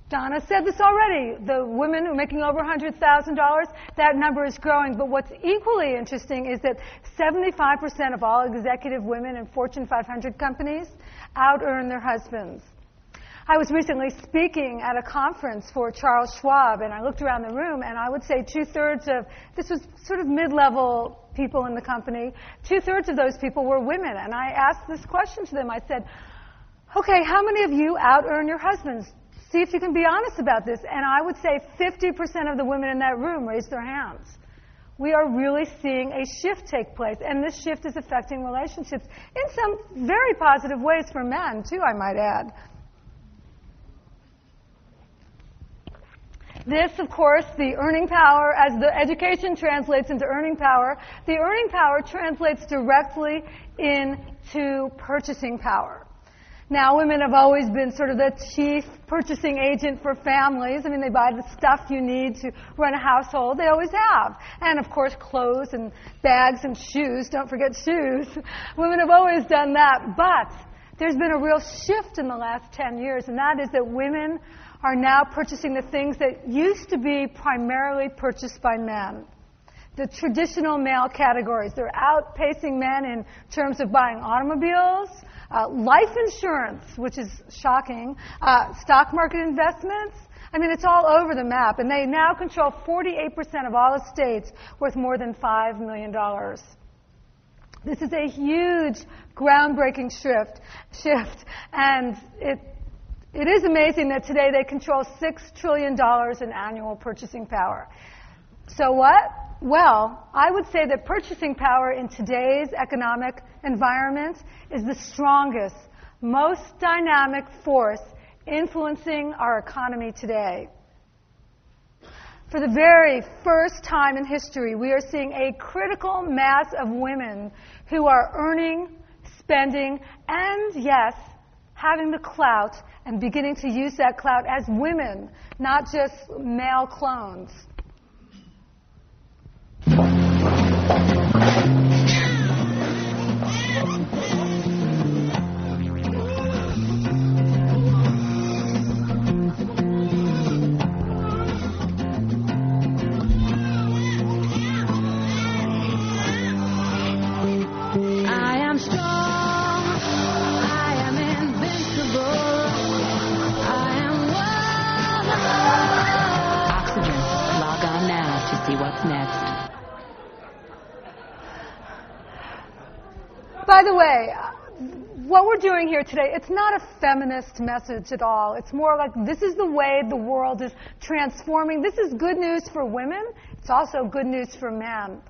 Donna said this already. The women who are making over $100,000, that number is growing. But what's equally interesting is that 75% of all executive women in Fortune 500 companies out-earn their husbands. I was recently speaking at a conference for Charles Schwab, and I looked around the room, and I would say two-thirds of, this was sort of mid-level people in the company, two-thirds of those people were women. And I asked this question to them. I said, okay, how many of you out-earn your husbands? See if you can be honest about this. And I would say 50% of the women in that room raised their hands. We are really seeing a shift take place, and this shift is affecting relationships in some very positive ways for men, too, I might add. This, of course, the earning power, as the education translates into earning power, the earning power translates directly into purchasing power. Now, women have always been sort of the chief purchasing agent for families. I mean, they buy the stuff you need to run a household. They always have. And, of course, clothes and bags and shoes. Don't forget shoes. Women have always done that. But there's been a real shift in the last 10 years, and that is that women are now purchasing the things that used to be primarily purchased by men. The traditional male categories. They're outpacing men in terms of buying automobiles, life insurance, which is shocking, stock market investments. I mean, it's all over the map. And they now control 48% of all estates worth more than $5 million. This is a huge, groundbreaking shift. And it is amazing that today they control $6 trillion in annual purchasing power. So what? Well, I would say that purchasing power in today's economic environment is the strongest, most dynamic force influencing our economy today. For the very first time in history, we are seeing a critical mass of women who are earning, spending, and, yes, having the clout and beginning to use that clout as women, not just male clones. By the way, what we're doing here today, it's not a feminist message at all. It's more like this is the way the world is transforming. This is good news for women. It's also good news for men.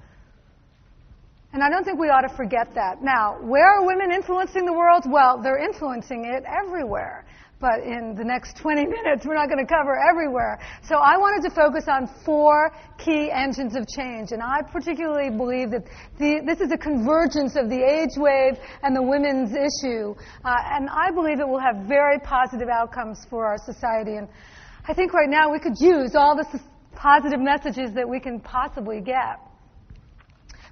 And I don't think we ought to forget that. Now, where are women influencing the world? Well, they're influencing it everywhere. But in the next 20 minutes, we're not going to cover everywhere. So I wanted to focus on 4 key engines of change. And I particularly believe that this is a convergence of the age wave and the women's issue. And I believe it will have very positive outcomes for our society. And I think right now we could use all the positive messages that we can possibly get.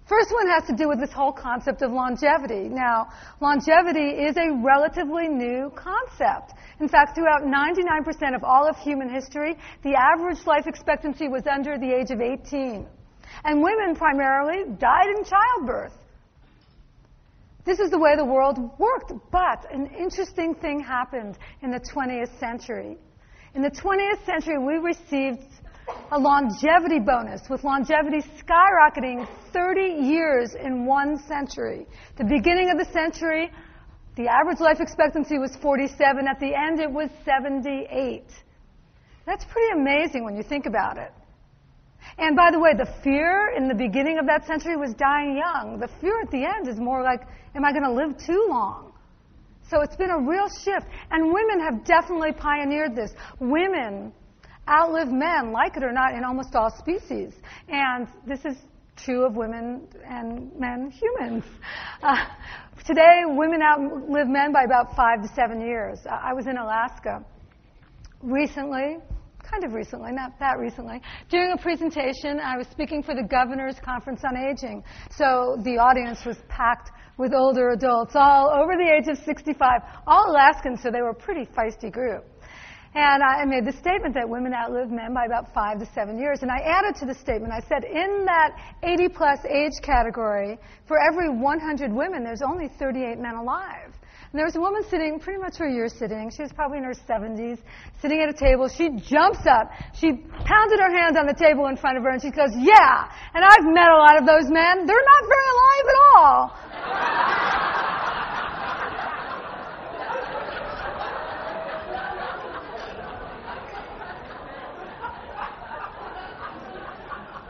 First one has to do with this whole concept of longevity. Now, longevity is a relatively new concept. In fact, throughout 99% of all of human history, the average life expectancy was under the age of 18. And women primarily died in childbirth. This is the way the world worked. But an interesting thing happened in the 20th century. In the 20th century, we received a longevity bonus, with longevity skyrocketing 30 years in one century. The beginning of the century, the average life expectancy was 47. At the end, it was 78. That's pretty amazing when you think about it. And by the way, the fear in the beginning of that century was dying young. The fear at the end is more like, am I going to live too long? So it's been a real shift. And women have definitely pioneered this. Women outlive men, like it or not, in almost all species. And this is true of women and men humans. Today, women outlive men by about 5 to 7 years. I was in Alaska recently, not that recently, during a presentation. I was speaking for the Governor's Conference on Aging. So the audience was packed with older adults, all over the age of 65, all Alaskans, so they were a pretty feisty group. And I made the statement that women outlive men by about 5 to 7 years. And I added to the statement, I said, in that 80-plus age category, for every 100 women, there's only 38 men alive. And there was a woman sitting, pretty much where you're sitting. She was probably in her 70s, sitting at a table. She jumps up. She pounded her hand on the table in front of her, and she goes, yeah, and I've met a lot of those men. They're not very alive at all.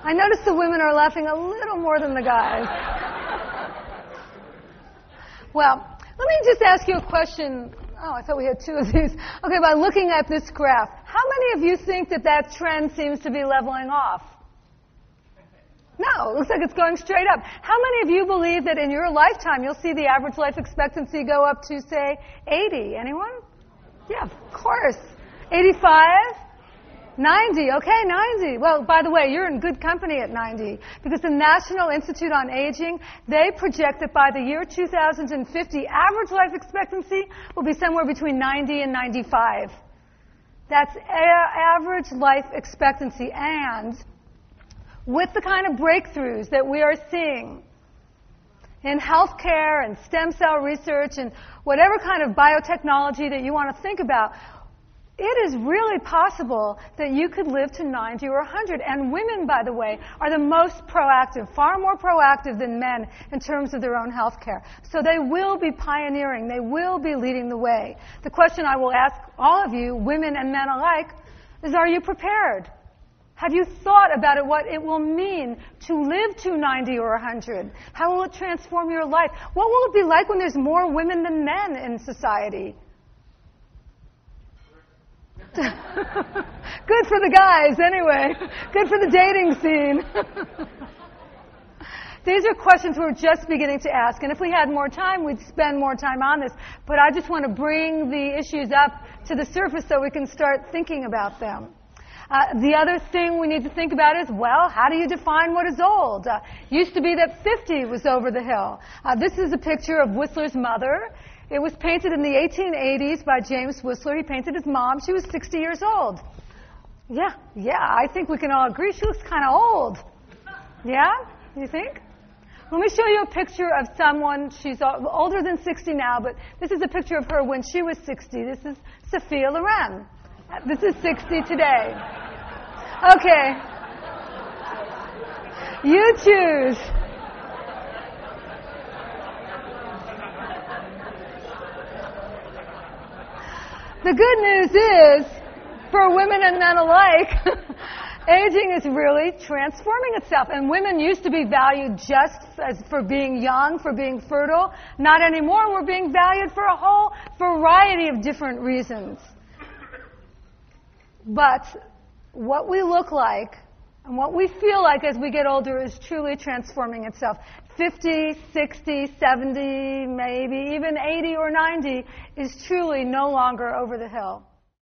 I notice the women are laughing a little more than the guys. Well, let me just ask you a question. Oh, I thought we had two of these. Okay, by looking at this graph, how many of you think that that trend seems to be leveling off? No, it looks like it's going straight up. How many of you believe that in your lifetime you'll see the average life expectancy go up to, say, 80? Anyone? Yeah, of course. 85? 90, okay, 90. Well, by the way, you're in good company at 90 because the National Institute on Aging, they project that by the year 2050, average life expectancy will be somewhere between 90 and 95. That's average life expectancy. And with the kind of breakthroughs that we are seeing in healthcare and stem cell research and whatever kind of biotechnology that you want to think about, it is really possible that you could live to 90 or 100. And women, by the way, are the most proactive, far more proactive than men in terms of their own health care. So they will be pioneering. They will be leading the way. The question I will ask all of you, women and men alike, is are you prepared? Have you thought about it, what it will mean to live to 90 or 100? How will it transform your life? What will it be like when there's more women than men in society? Good for the guys, anyway. Good for the dating scene. These are questions we're just beginning to ask, and if we had more time, we'd spend more time on this. But I just want to bring the issues up to the surface so we can start thinking about them. The other thing we need to think about is, well, how do you define what is old? Used to be that 50 was over the hill. This is a picture of Whistler's mother. It was painted in the 1880s by James Whistler. He painted his mom. She was 60 years old. Yeah, I think we can all agree she looks kind of old. Yeah? You think? Let me show you a picture of someone. She's older than 60 now, but this is a picture of her when she was 60. This is Sophia Loren. This is 60 today. Okay. You choose. The good news is, for women and men alike, aging is really transforming itself. And women used to be valued just for being young, for being fertile. Not anymore. We're being valued for a whole variety of different reasons. But what we look like and what we feel like as we get older is truly transforming itself. 50, 60, 70, maybe even 80 or 90 is truly no longer over the hill.